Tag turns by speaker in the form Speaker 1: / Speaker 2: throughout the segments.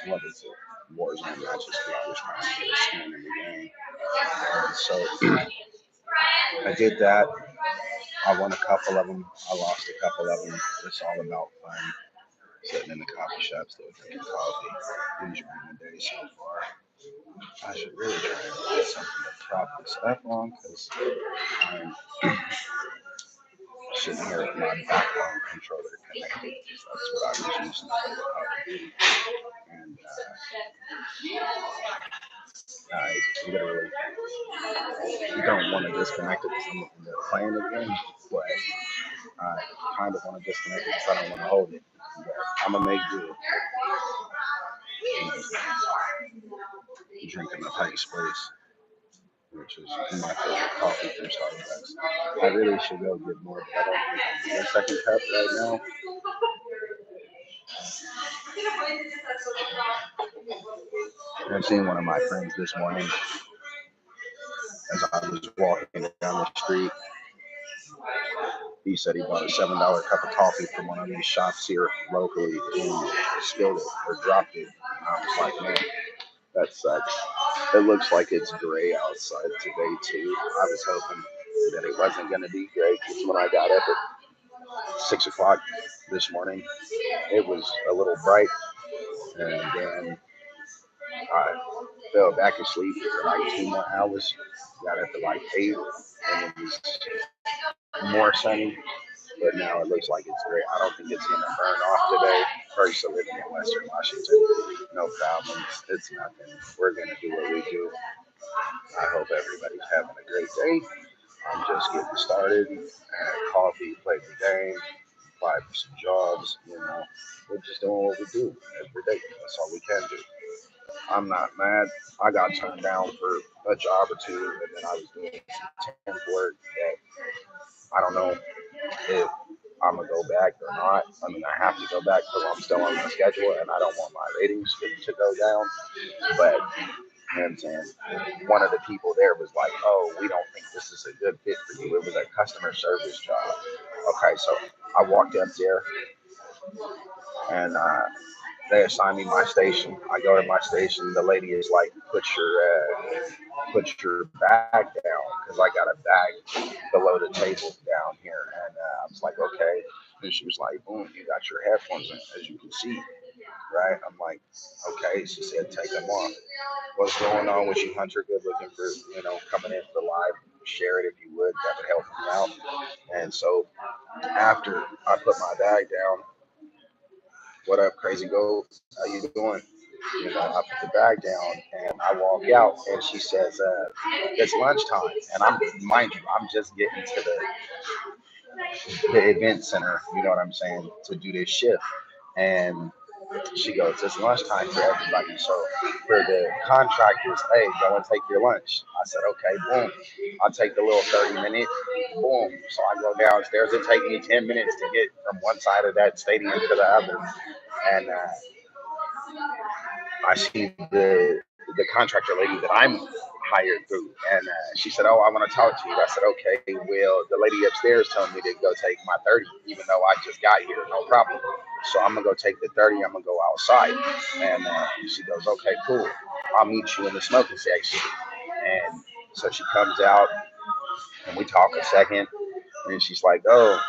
Speaker 1: what is it? Warzone matches. People was trying to get a skin in the game. And so I did that. I won a couple of them. I lost a couple of them. It's all about fun. Sitting in the coffee shop, still drinking coffee. Enjoying the day so far. I should really try and find something to prop this up on because I'm sitting here with my backbone controller connected. That's what I was using to play the Call of Duty. And I literally don't want to disconnect it because I'm looking at playing again. But I kind of want to disconnect it because I don't want to hold it. But I'm going to make do. Drinking the Honey Space, which is my favorite coffee from Starbucks. I really should go get more, but I don't think I need a second cup right now. I've seen one of my friends this morning as I was walking down the street. He said he bought a $7 cup of coffee from one of these shops here locally and spilled it or dropped it. And I was like, man, that sucks. It looks like it's gray outside today too. I was hoping that it wasn't going to be gray because when I got up at 6 o'clock this morning, it was a little bright, and then I fell back asleep for like 2 more hours. Got up at like 8, and it was more sunny. But now it looks like it's great. I don't think it's gonna burn off today. First, living in Western Washington, no problems. It's nothing. We're gonna do what we do. I hope everybody's having a great day. I'm just getting started. I had coffee, played the game, applied for some jobs. We're just doing what we do every day. That's all we can do. I'm not mad. I got turned down for a job or two, and then I was doing some temp work that I don't know if I'm gonna go back or not. I mean, I have to go back because I'm still on the schedule, and I don't want my ratings to go down. But you know what I'm saying? One of the people there was like, "Oh, we don't think this is a good fit for you." It was a customer service job. Okay, so I walked up there and they assigned me my station. I go to my station. The lady is like, put your bag down," because I got a bag below the table down here. And I was like, okay. And she was like, boom, you got your headphones in, as you can see, right? I'm like, okay. She said, take them off. What's going on with you, Hunter? Good looking for, coming in for the live. Share it if you would. That would help me out. And so after I put my bag down, what up, Crazy Goat? How you doing? I put the bag down and I walk out, and she says, "It's lunchtime," and mind you, I'm just getting to the event center. You know what I'm saying? To do this shift, and she goes, "It's lunchtime for everybody. So for the contractors, hey, go and take your lunch." I said, "Okay, boom. I'll take the little 30-minute, boom." So I go downstairs. It take me 10 minutes to get from one side of that stadium to the other, and I see the contractor lady that I'm hired through, and she said, "Oh, I want to talk to you." I said, "Okay, well, the lady upstairs told me to go take my 30, even though I just got here, no problem. So I'm gonna go take the 30. I'm gonna go outside." And she goes, "Okay, cool. I'll meet you in the smoking section." And so she comes out, and we talk a second, and she's like, "Oh,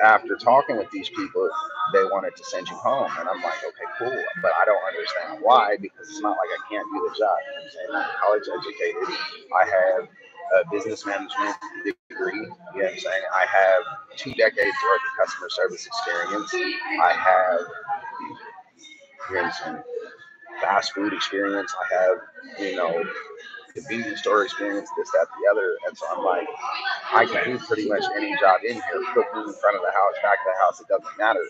Speaker 1: after talking with these people, they wanted to send you home." And I'm like, okay, cool. But I don't understand why, because it's not like I can't do the job. You know what I'm saying? I'm college educated. I have a business management degree. You know what I'm saying? I have 2 decades worth of customer service experience. I have, you know what I'm saying, fast food experience. I have, you know, convenience store experience, this, that, the other. And so I'm like, I can do pretty much any job in here, cooking in front of the house, back of the house, it doesn't matter.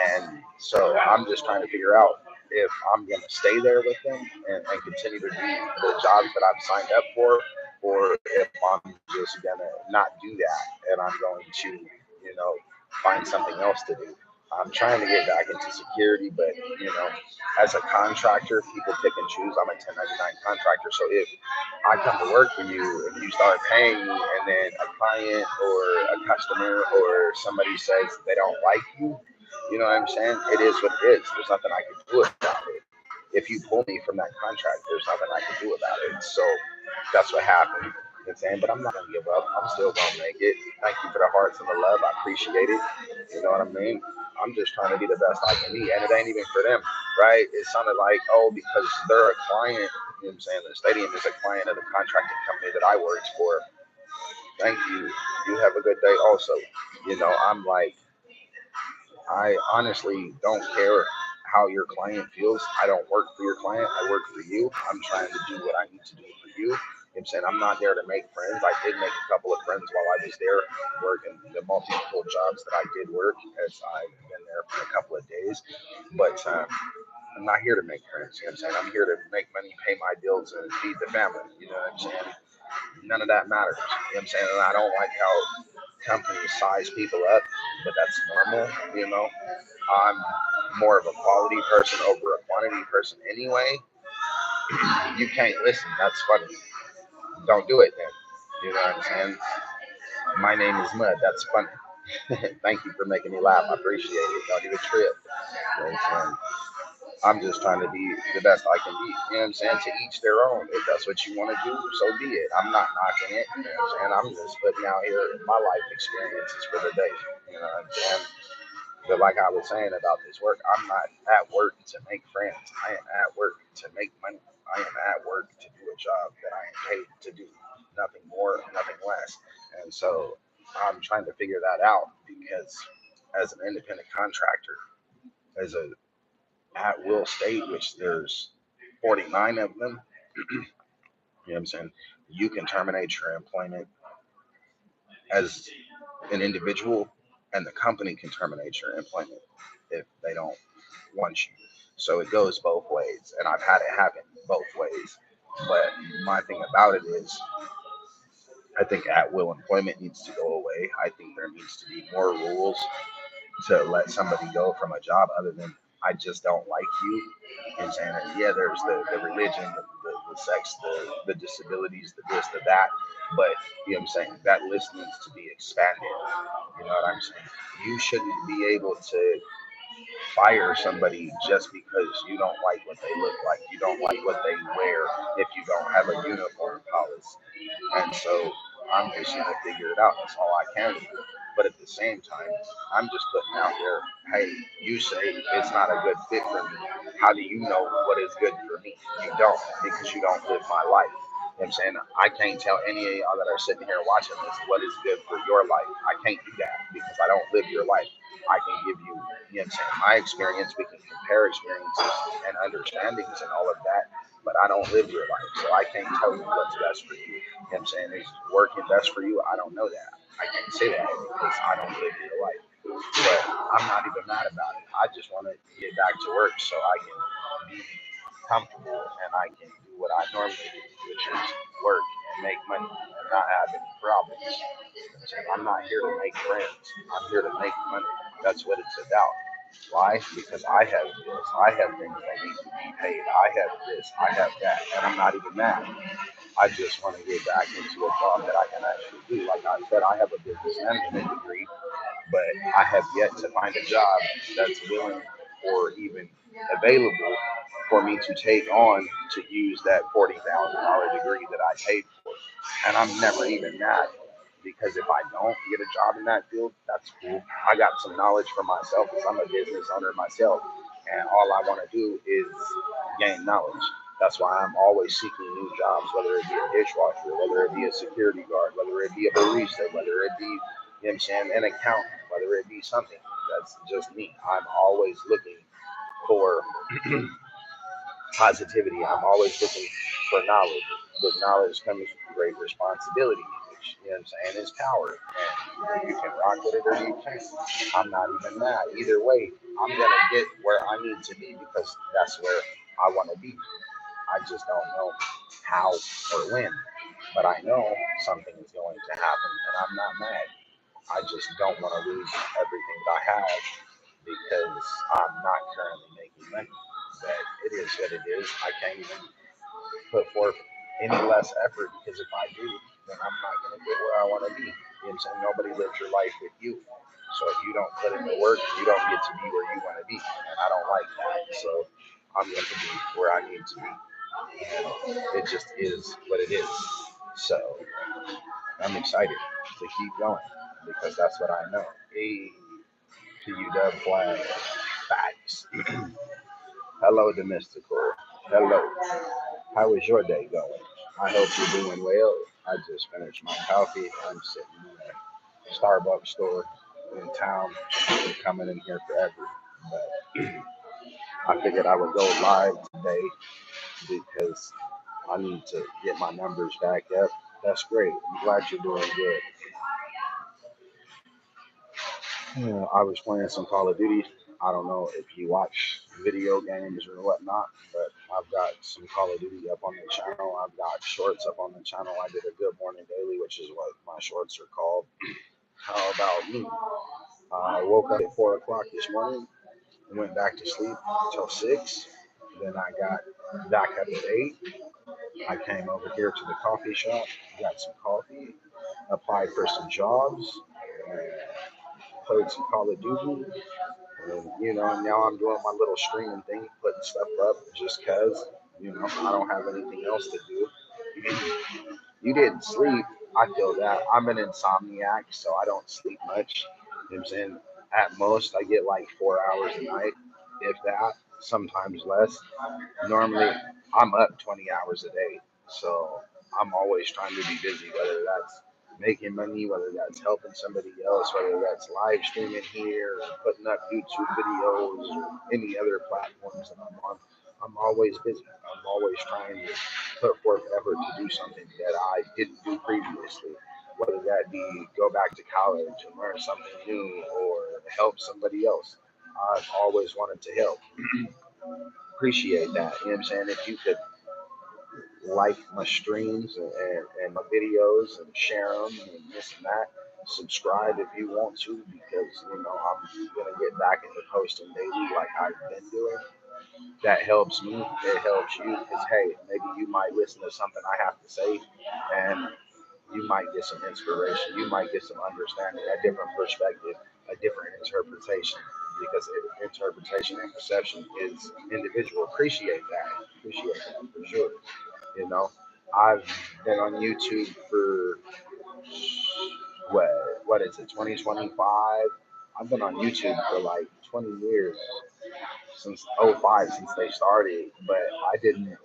Speaker 1: And so I'm just trying to figure out if I'm going to stay there with them and continue to do the jobs that I've signed up for, or if I'm just going to not do that and I'm going to, find something else to do. I'm trying to get back into security, but as a contractor, people pick and choose. I'm a 1099 contractor, so if I come to work for you and you start paying me, and then a client or a customer or somebody says they don't like you, you know what I'm saying? It is what it is. There's nothing I can do about it. if you pull me from that contract, there's nothing I can do about it. So that's what happened. You know what I'm saying? But I'm not gonna give up. I'm still gonna make it. Thank you for the hearts and the love. I appreciate it. You know what I mean? I'm just trying to be the best I can be. And it ain't even for them, right? It sounded like, oh, because they're a client, you know what I'm saying? The stadium is a client of the contracting company that I worked for. Thank you. You have a good day also. You know, I'm like, I honestly don't care how your client feels. I don't work for your client. I work for you. I'm trying to do what I need to do for you. You know what I'm saying? I'm not there to make friends. I did make a couple of friends while I was there working the multiple jobs that I did work as I've been there for a couple of days. But I'm not here to make friends. You know what I'm saying? I'm here to make money, pay my bills, and feed the family. You know what I'm saying? None of that matters. You know what I'm saying? And I don't like how companies size people up, but that's normal, you know. I'm more of a quality person over a quantity person anyway. You can't listen. That's funny. Don't do it then. You know what I'm saying? My name is Mud. That's funny. Thank you for making me laugh. I appreciate it. Don't even trip. You know what I'm saying? I'm just trying to be the best I can be. You know what I'm saying? To each their own. If that's what you want to do, so be it. I'm not knocking it. You know what I'm saying? I'm just putting out here my life experiences for the day. You know what I'm saying? But like I was saying about this work, I'm not at work to make friends. I am at work to make money. I am at work to do a job that I am paid to do. Nothing more, nothing less. And so I'm trying to figure that out because as an independent contractor, as a at will state, which there's 49 of them, you know what I'm saying? You can terminate your employment as an individual, and the company can terminate your employment if they don't want you. So it goes both ways, and I've had it happen both ways. But my thing about it is, I think at will employment needs to go away. I think there needs to be more rules to let somebody go from a job other than I just don't like you. You know what I'm saying? And yeah, there's the religion, the sex, the disabilities, the this, the that. But you know what I'm saying? That list needs to be expanded. You know what I'm saying? You shouldn't be able to fire somebody just because you don't like what they look like. You don't like what they wear if you don't have a uniform policy. And so I'm just going to figure it out. That's all I can do. But at the same time, I'm just putting out there, hey, you say it's not a good fit for me. How do you know what is good for me? You don't, because you don't live my life. You know what I'm saying? I can't tell any of y'all that are sitting here watching this what is good for your life. I can't do that because I don't live your life. I can give you, you know what I'm saying, my experience. We can compare experiences and understandings and all of that, but I don't live your life, so I can't tell you what's best for you. You know what I'm saying? Is working best for you? I don't know that. I can't say that because I don't live your life. But I'm not even mad about it. I just want to get back to work so I can be comfortable and I can do what I normally do, which is work and make money and not have any problems. I'm not here to make friends. I'm here to make money. That's what it's about. Why? Because I have bills. I have things that need to be paid. I have this. I have that. And I'm not even mad. I just want to get back into a job that I can actually do. Like I said, I have a business management degree, but I have yet to find a job that's willing or even available for me to take on to use that $40,000 degree that I paid for. And I'm never even mad because if I don't get a job in that field, that's cool. I got some knowledge for myself because I'm a business owner myself, and all I want to do is gain knowledge. That's why I'm always seeking new jobs, whether it be a dishwasher, whether it be a security guard, whether it be a barista, whether it be, you know what I'm saying, an accountant, whether it be something. That's just me. I'm always looking for positivity. I'm always looking for knowledge. With knowledge comes great responsibility, which, you know what I'm saying, is power. And either you can rock with it or you can't. I'm not even mad. Either way, I'm going to get where I need to be because that's where I want to be. I just don't know how or when. But I know something is going to happen, and I'm not mad. I just don't want to lose everything that I have because I'm not currently making money. But it is what it is. I can't even put forth any less effort because if I do, then I'm not going to get where I want to be. You know what I'm saying? Nobody lives your life with you. So if you don't put in the work, you don't get to be where you want to be. And I don't like that. So I'm going to be where I need to be. And it just is what it is. So I'm excited to keep going because that's what I know. Hey, PUW flag. Facts. Hello, Domestical. Hello. How is your day going? I hope you're doing well. I just finished my coffee. I'm sitting in a Starbucks store in town. Been coming in here forever. But I figured I would go live today because I need to get my numbers back up. That's great. I'm glad you're doing good. Yeah, I was playing some Call of Duty. I don't know if you watch video games or whatnot, but I've got some Call of Duty up on the channel. I've got shorts up on the channel. I did a Good Morning Daily, which is what my shorts are called. How about me? I woke up at 4 o'clock this morning, went back to sleep until 6. Then I got back up at 8. I came over here to the coffee shop, got some coffee, applied for some jobs, and played some Call of Duty. And, now I'm doing my little streaming thing, putting stuff up just because, I don't have anything else to do. You didn't sleep. I feel that. I'm an insomniac, so I don't sleep much. You know what I'm saying? At most, I get like 4 hours a night, if that, sometimes less. Normally, I'm up 20 hours a day. So I'm always trying to be busy, whether that's making money, whether that's helping somebody else, whether that's live streaming here, or putting up YouTube videos, or any other platforms that I'm on. I'm always busy. I'm always trying to put forth effort to do something that I didn't do previously, whether that be go back to college and learn something new or help somebody else. I've always wanted to help. Appreciate that. You know what I'm saying? If you could like my streams and my videos and share them and this and that. Subscribe if you want to because I'm gonna get back into posting daily like I've been doing. That helps me. It helps you because hey, maybe you might listen to something I have to say and you might get some inspiration. You might get some understanding, a different perspective, a different interpretation because interpretation and perception is individual. Appreciate that for sure. You know, I've been on YouTube for what what is it, 2025? I've been on YouTube for like 20 years since '05 since they started, but I didn't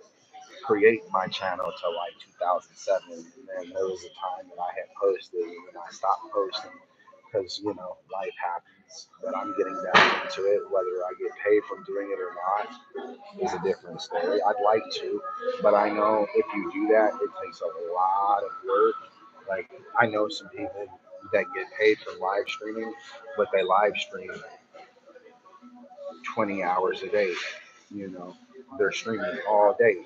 Speaker 1: create my channel till like 2007, and then there was a time that I had posted and then I stopped posting because life happens. But I'm getting back into it, whether I get paid from doing it or not is a different story. I'd like to, but I know if you do that, it takes a lot of work. Like I know some people that get paid for live streaming, but they live stream 20 hours a day. You know, they're streaming all day,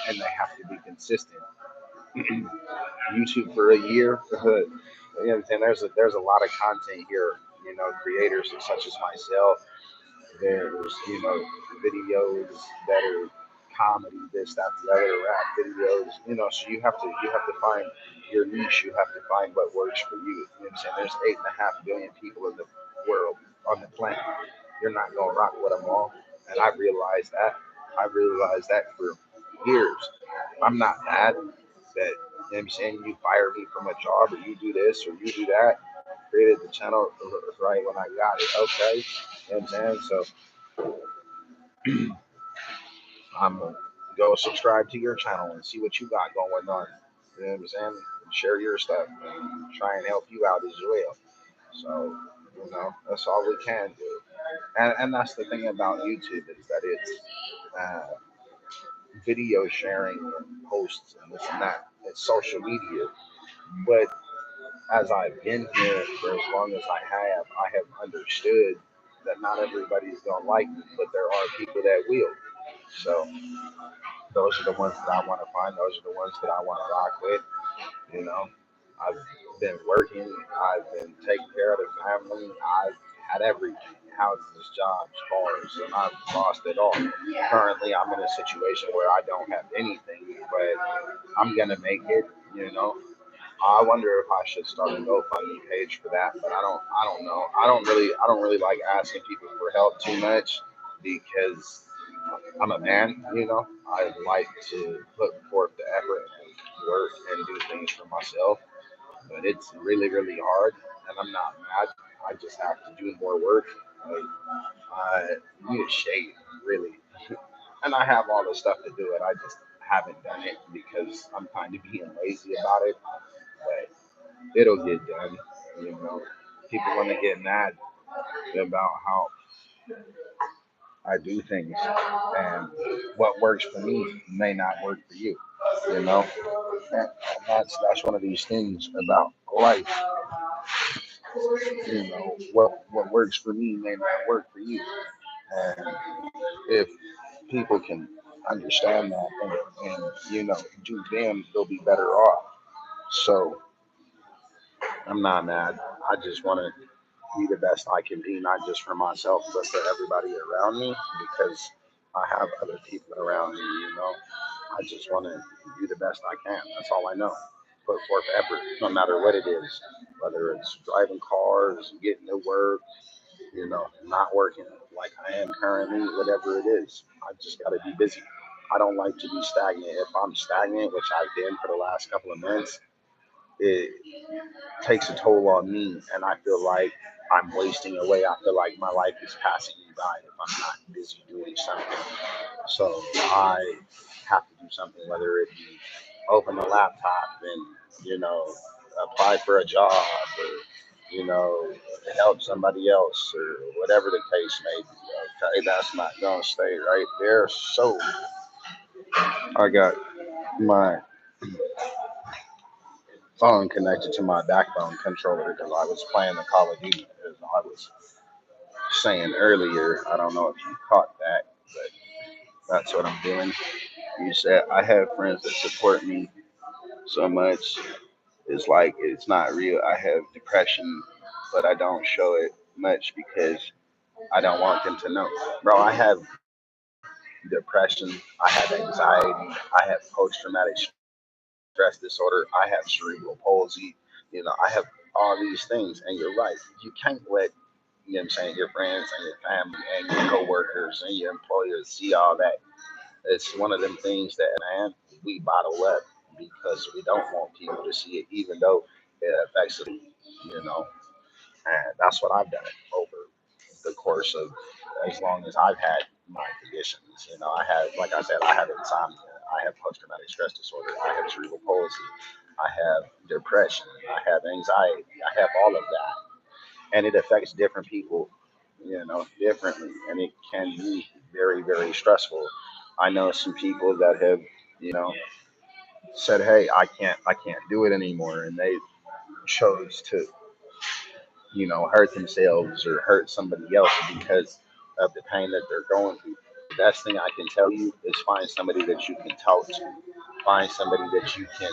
Speaker 1: and they have to be consistent. YouTube for a year. And there's a lot of content here. Creators such as myself. There's videos that are comedy, this, that, the other, rap videos. So you have to find your niche. You have to find what works for you. You know what I'm saying? There's 8.5 billion people in the world on the planet. You're not gonna rock with them all, and I realized that. I realized that for years. I'm not mad that I'm saying you fire me from a job or you do this or you do that. Created the channel right when I got it. Okay. You know what I'm saying? So I'm gonna go subscribe to your channel and see what you got going on. You know what I'm saying? And share your stuff and try and help you out as well. So, that's all we can do. And that's the thing about YouTube is that it's uh, video sharing and posts and this and that. It's social media. But as I've been here for as long as I have understood that not everybody's gonna like me, but there are people that will. So those are the ones that I want to find. Those are the ones that I want to rock with. You know, I've been working. I've been taking care of the family. I've had everything: houses, jobs, cars, and I've lost it all. Currently, I'm in a situation where I don't have anything, but I'm gonna make it. You know, I wonder if I should start a GoFundMe page for that, but I don't know. I don't really like asking people for help too much because I'm a man, I like to put forth the effort and work and do things for myself, but it's really, really hard, and I'm not mad. I just have to do more work. Like, I need a shave, really, and I have all the stuff to do it. I just haven't done it because I'm kind of being lazy about it, but it'll get done. You know, People want to get mad about how I do things, and what works for me may not work for you. You know, and that's one of these things about life. What works for me may not work for you, and if people can understand that and do them, they'll be better off. So I'm not mad. I just want to be the best I can be, not just for myself, but for everybody around me, because I have other people around me. I just want to do the best I can. That's all I know. Put forth effort, no matter what it is, whether it's driving cars, getting to work, not working like I am currently, whatever it is. I just got to be busy. I don't like to be stagnant. If I'm stagnant, which I've been for the last couple of months, it takes a toll on me, and I feel like I'm wasting away. I feel like my life is passing me by if I'm not busy doing something. So I have to do something, whether it be open the laptop and apply for a job, or help somebody else, or whatever the case may be. Okay, that's not gonna stay right there. So I got my phone connected to my backbone controller because I was playing the Call of Duty, as I was saying earlier. I don't know if you caught that, but that's what I'm doing. You said I have friends that support me so much. It's like it's not real. I have depression, but I don't show it much because I don't want them to know. Bro, I have depression, I have anxiety, I have post traumatic stress disorder, I have cerebral palsy, I have all these things. And you're right. You can't let, your friends and your family and your coworkers and your employers see all that. It's one of them things that, man, we bottle up because we don't want people to see it, even though it affects us, you know. And that's what I've done over the course of as long as I've had my conditions. I have, like I said, I have insomnia, I have post traumatic stress disorder, I have cerebral palsy, I have depression, I have anxiety, I have all of that. And it affects different people, differently. And it can be very, very stressful. I know some people that have, you know, said, "Hey, I can't do it anymore," and they chose to, hurt themselves or hurt somebody else because of the pain that they're going through. The best thing I can tell you is find somebody that you can talk to, find somebody that you can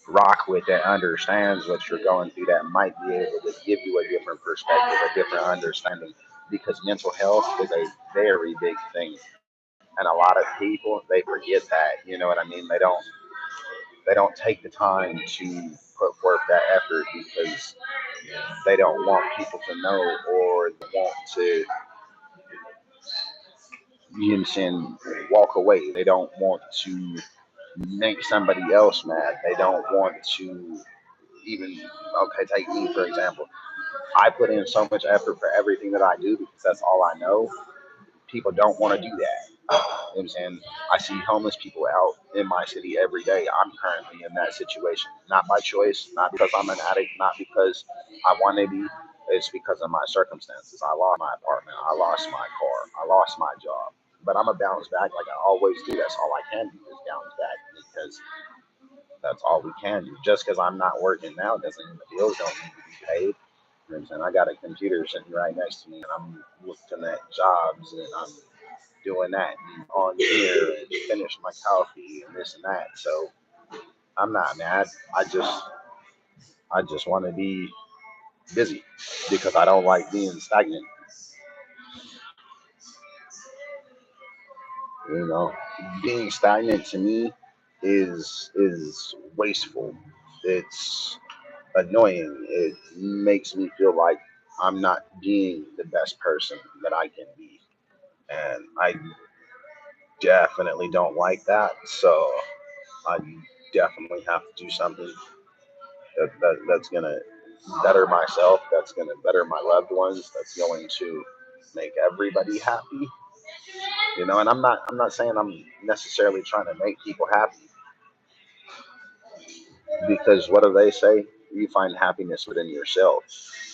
Speaker 1: rock with that understands what you're going through, that might be able to give you a different perspective, a different understanding, because mental health is a very big thing. And a lot of people, they forget that. You know what I mean? They don't take the time to put forth that effort because they don't want people to know, or they want to, walk away. They don't want to make somebody else mad. They don't want to even, okay, take me for example. I put in so much effort for everything that I do because that's all I know. People don't want to do that. You know what I'm saying? I see homeless people out in my city every day. I'm currently in that situation. Not by choice, not because I'm an addict, not because I want to be. It's because of my circumstances. I lost my apartment. I lost my car. I lost my job. But I'm going to bounce back like I always do. That's all I can do is bounce back because that's all we can do. Just because I'm not working now doesn't mean the bills don't need to be paid. You know what I'm saying? I got a computer sitting right next to me, and I'm looking at jobs, and I'm doing that and on here and finish my coffee and this and that. So I'm not mad. I just want to be busy because I don't like being stagnant. You know, Being stagnant to me is wasteful. It's annoying. It makes me feel like I'm not being the best person that I can be. And I definitely don't like that. So I definitely have to do something that's going to better myself, that's going to better my loved ones, that's going to make everybody happy. And I'm not saying I'm necessarily trying to make people happy, because what do they say? You find happiness within yourself.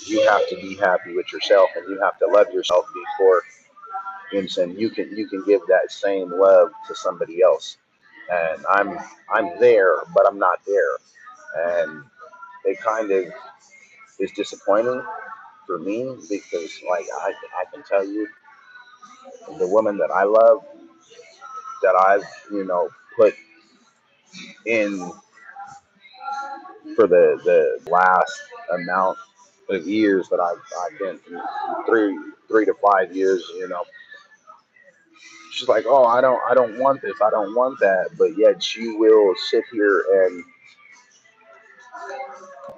Speaker 1: You have to be happy with yourself, and you have to love yourself before, saying, you can give that same love to somebody else. And I'm there, but I'm not there. And it kind of is disappointing for me, because like I can tell you, the woman that I love, that I've put in for the last amount of years that I've been through, 3 to 5 years. She's like, oh, I don't want this, I don't want that, but yet she will sit here and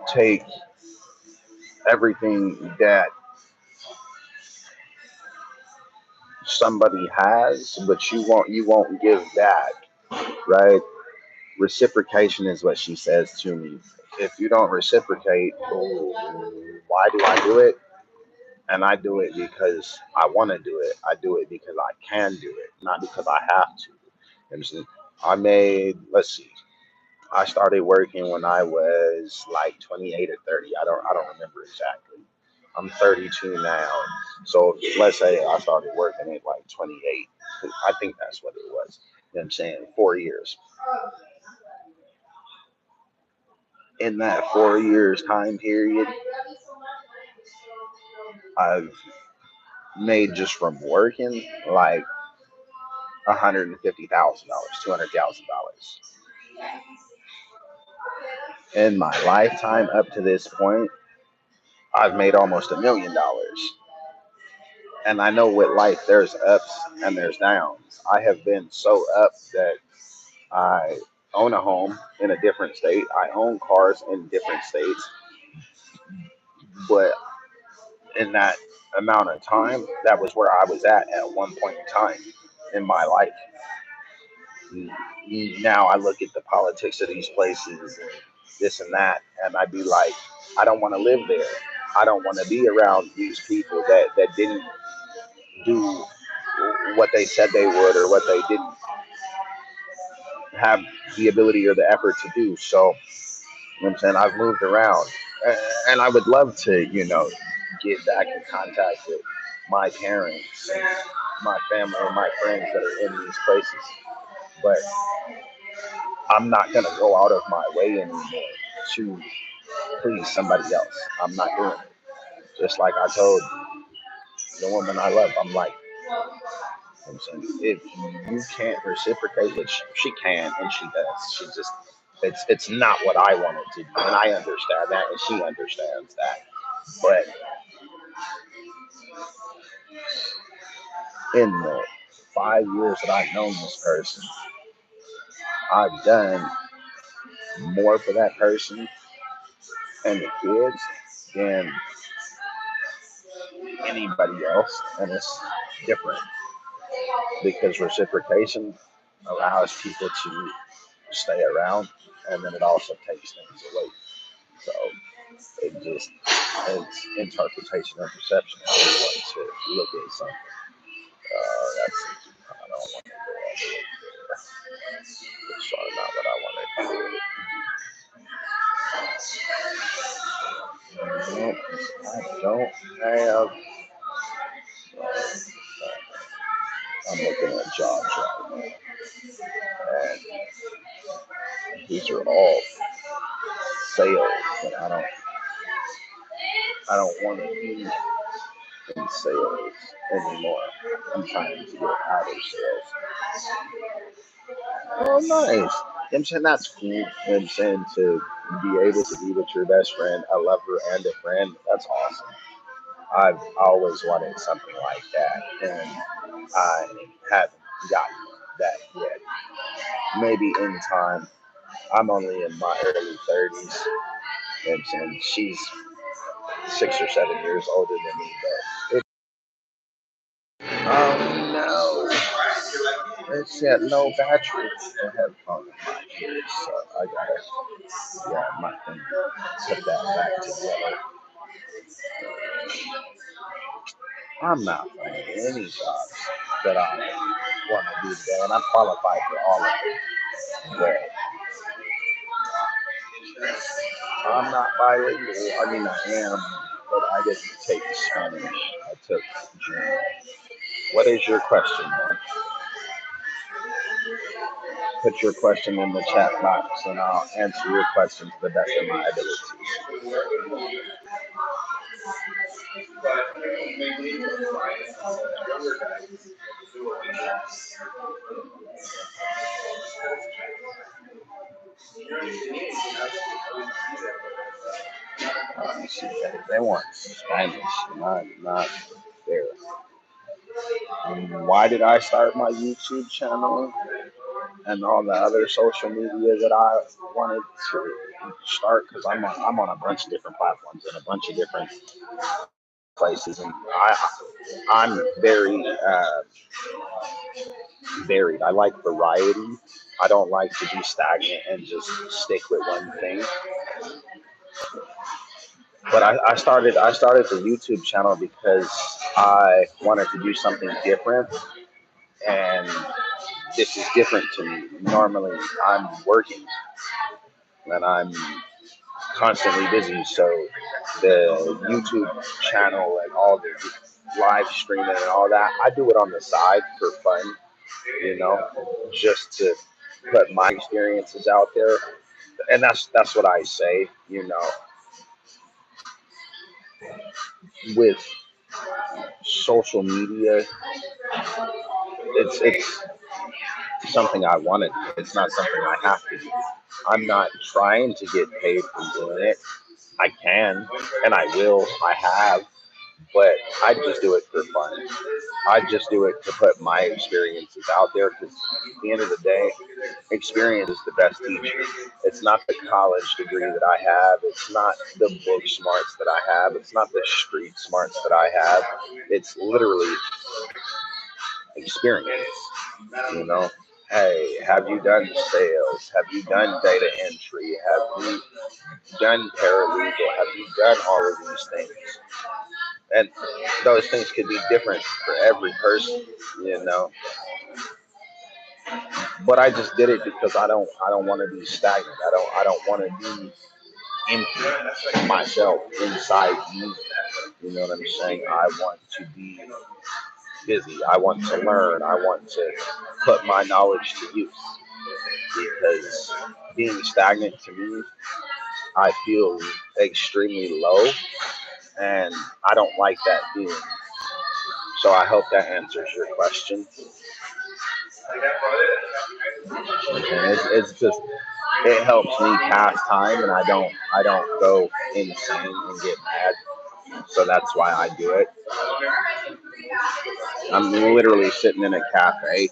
Speaker 1: take everything that somebody has, but you won't give back, right? Reciprocation is what she says to me. If you don't reciprocate, why do I do it? And I do it because I want to do it. I do it because I can do it, not because I have to. You understand? I made, let's see, I started working when I was like 28 or 30. I don't remember exactly. I'm 32 now. So let's say I started working at like 28. I think that's what it was. You know what I'm saying? 4 years. In that 4 years time period, I've made, just from working, like $150,000, $200,000. In my lifetime up to this point, I've made almost $1 million. And I know with life, there's ups and there's downs. I have been so up that I own a home in a different state. I own cars in different states. But in that amount of time, that was where I was at one point in time in my life. Now I look at the politics of these places and this and that, and I'd be like, I don't want to live there. I don't want to be around these people that didn't do what they said they would, or what they didn't have the ability or the effort to do. So, you know what I'm saying? I've moved around, and I would love to, get back in contact with my parents and my family and my friends that are in these places. But I'm not going to go out of my way anymore to please somebody else. I'm not doing it. Just like I told the woman I love, I'm like, I'm saying, if you can't reciprocate, which she can and she does, she just, it's not what I wanted to do, and I understand that, and she understands that. But in the 5 years that I've known this person, I've done more for that person and the kids than anybody else, and it's different, because reciprocation allows people to stay around, and then it also takes things away. So it just, it's interpretation and perception how you want to look at something. That's, I don't want to go all the way there. It's sort of not what I want to do. Nope, I don't have. I'm looking at jobs right now, and these are all sales, and I don't want to be in sales anymore. I'm trying to get out of sales. Oh, nice. You know what I'm saying? That's cool. You know what I'm saying? To be able to be with your best friend, a lover, and a friend, that's awesome. I've always wanted something like that, and I haven't gotten that yet. Maybe in time. I'm only in my early 30s. You know what I'm saying? She's 6 or 7 years older than me, but oh It said low battery. The headphone in my ears, so I gotta grab my thing, put that back together. I'm not finding any jobs that I want to do today, and I'm qualified for all of them. But I'm not bilingual. I mean, I am, but I didn't take Spanish. I took German. What is your question, man? Put your question in the chat box, and I'll answer your question to the best of my ability. See, they want Spanish, not there. Why did I start my YouTube channel and all the other social media that I wanted to start? Because I'm on a bunch of different platforms and a bunch of different places, and I'm very varied. I like variety. I don't like to be stagnant and just stick with one thing. But I started the YouTube channel because I wanted to do something different, and this is different to me. Normally, I'm working and I'm constantly busy, so the YouTube channel and all the live streaming and all that, I do it on the side for fun, just to put my experiences out there, and that's what I say, with social media. It's something I want to do. It's not something I have to do. I'm not trying to get paid for doing it. I can and I will. I have, but I just do it for fun. I just do it to put my experiences out there because at the end of the day, experience is the best teacher. It's not the college degree that I have. It's not the book smarts that I have. It's not the street smarts that I have. It's literally experience. You know, hey, have you done sales? Have you done data entry? Have you done paralegal? Have you done all of these things? And those things could be different for every person, you know. But I just did it because I don't want to be stagnant. I don't want to be empty myself inside me. You know what I'm saying? I want to be busy. I want to learn. I want to put my knowledge to use because being stagnant to me, I feel extremely low, and I don't like that feeling. So I hope that answers your question. And it's just it helps me pass time, and I don't go insane and get mad. So that's why I do it. I'm literally sitting in a cafe,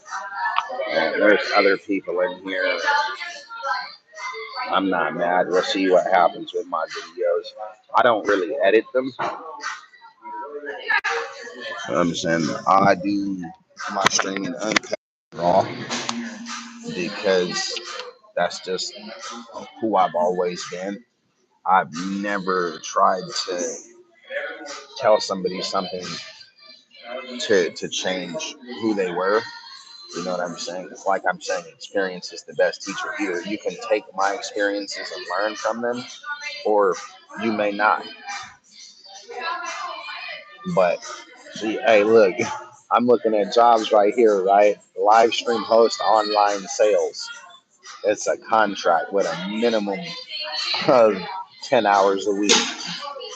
Speaker 1: and there's other people in here. I'm not mad. We'll see what happens with my videos. I don't really edit them. I'm saying I do my streaming uncut raw because that's just who I've always been. I've never tried to tell somebody something to change who they were. You know what I'm saying? It's like I'm saying experience is the best teacher. Either you can take my experiences and learn from them, or you may not. But see, hey, look, I'm looking at jobs right here, right? Live stream host online sales. It's a contract with a minimum of 10 hours a week.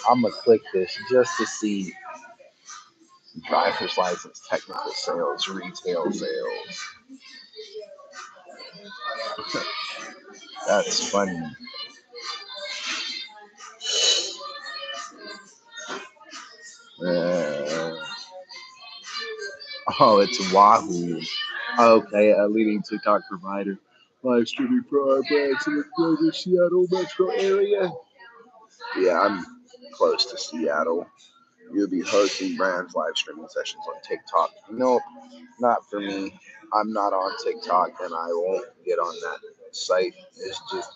Speaker 1: I'm going to click this just to see driver's license, technical sales, retail sales. That's funny. Uh, oh, it's Wahoo. Okay, a leading TikTok provider. Live streaming for our brands in the greater Seattle metro area. Yeah, I'm close to Seattle. You'll be hosting brands live streaming sessions on TikTok. Nope, not for me. I'm not on TikTok and I won't get on that site. It's just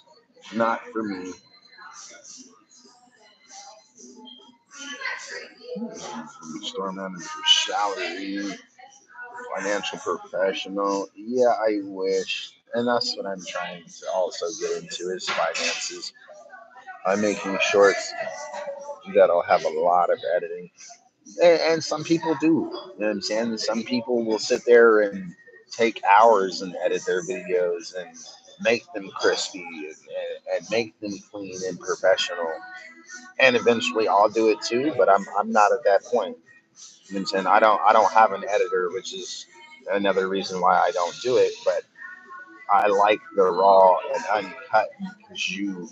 Speaker 1: not for me. Store manager salary, financial professional. Yeah, I wish. And that's what I'm trying to also get into is finances. I'm making shorts that'll have a lot of editing. And some people do. You know what I'm saying? Some people will sit there and take hours and edit their videos and make them crispy and make them clean and professional. And eventually I'll do it too, but I'm not at that point. You know what I'm saying? I don't have an editor, which is another reason why I don't do it, but I like the raw and uncut because you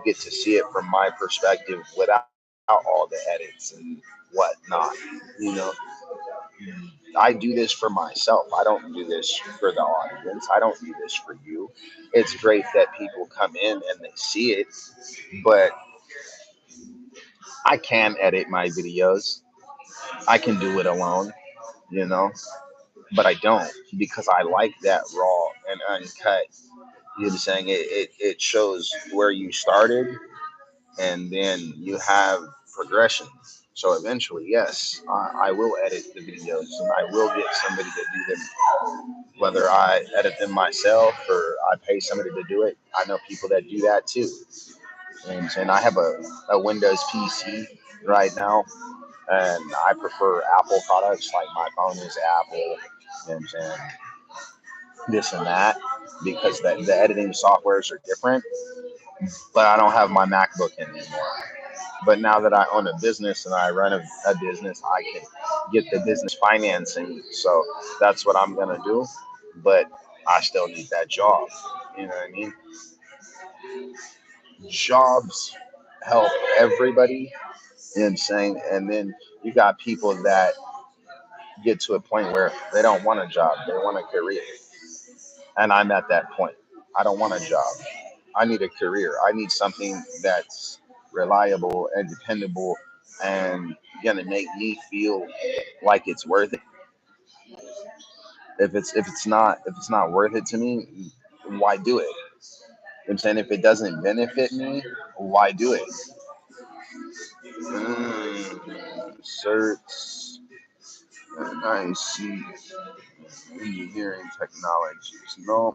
Speaker 1: get to see it from my perspective without all the edits and whatnot. You know, I do this for myself. I don't do this for the audience. I don't do this for you. It's great that people come in and they see it, but I can edit my videos. I can do it alone, you know, but I don't because I like that raw and uncut. You know what I'm saying? It shows where you started and then you have progression. So eventually, yes, I will edit the videos and I will get somebody to do them, whether I edit them myself or I pay somebody to do it. I know people that do that too. And I have a Windows PC right now, and I prefer Apple products. Like my phone is Apple, and this and that because the editing softwares are different. But I don't have my MacBook anymore. But now that I own a business and I run a business, I can get the business financing. So that's what I'm gonna do. But I still need that job. You know what I mean? Jobs help everybody. You know what I'm saying? And then you got people that get to a point where they don't want a job, they want a career. And I'm at that point. I don't want a job. I need a career. I need something that's reliable and dependable and gonna make me feel like it's worth it. If it's not worth it to me, why do it? You know what I'm saying if it doesn't benefit me, why do it? Certs, and I see engineering technologies. No,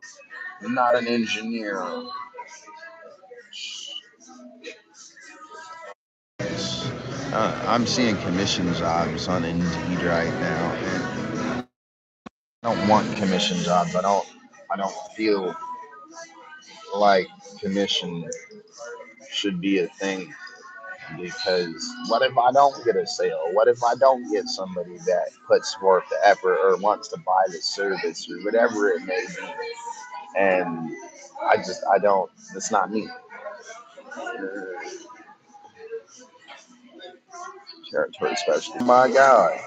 Speaker 1: not an engineer. I'm seeing commission jobs on Indeed right now, and I don't want commission jobs. I don't feel like commission should be a thing because what if I don't get a sale? What if I don't get somebody that puts forth the effort or wants to buy the service or whatever it may be? And I don't. It's not me. Territory specialty. My God,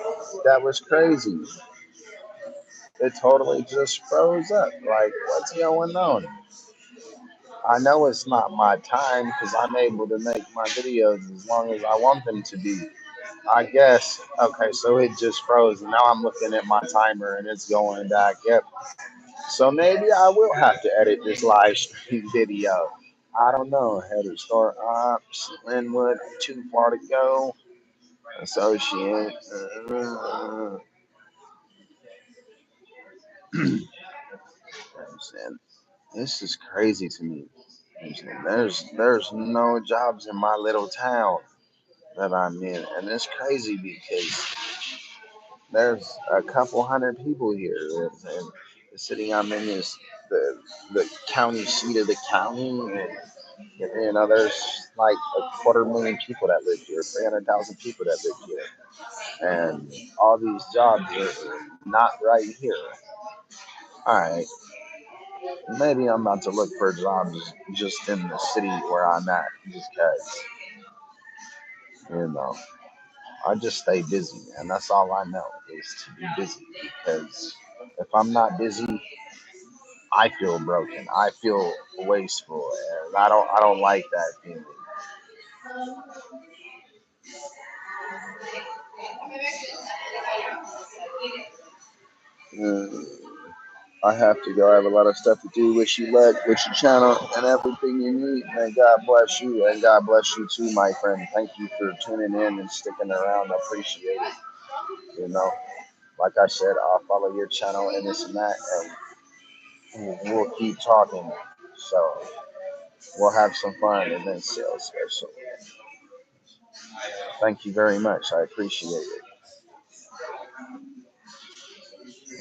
Speaker 1: that was crazy. It totally just froze up. Like, what's going on? I know it's not my time because I'm able to make my videos as long as I want them to be. I guess. Okay, so it just froze. And now I'm looking at my timer and it's going back. Yep. So maybe I will have to edit this live stream video. I don't know. Header start ops, Linwood, too far to go. Associate. I'm saying, this is crazy to me. I'm saying, there's no jobs in my little town that I'm in, and it's crazy because there's a couple hundred people here, and the city I'm in is the county seat of the county, and there's like a quarter million people that live here, 300,000 people that live here, and all these jobs are not right here. All right, maybe I'm about to look for jobs just in the city where I'm at, just because you know. I just stay busy, and that's all I know is to be busy. Because if I'm not busy, I feel broken. I feel wasteful, and I don't like that feeling. Mm.
Speaker 2: I have to go. I have a lot of stuff to do. Wish you luck with your channel and everything you need. And God bless you. And God bless you too, my friend. Thank you for tuning in and sticking around. I appreciate it. You know, like I said, I'll follow your channel and this and that. And we'll keep talking. So we'll have some fun and then sales special. Thank you very much. I appreciate it.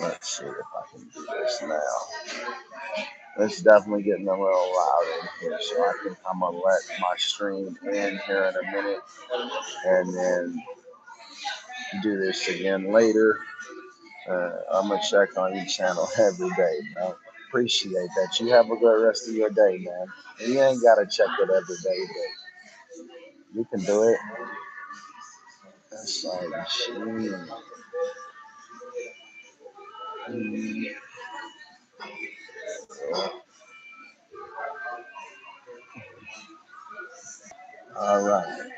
Speaker 2: Let's see if I can do this now. It's definitely getting a little loud in here, so I think I'm gonna let my stream in here in a minute and then do this again later. I'm gonna check on your channel every day, man. Appreciate that. You have a good rest of your day, man. And you ain't gotta check it every day, but you can do it. That's like, all right.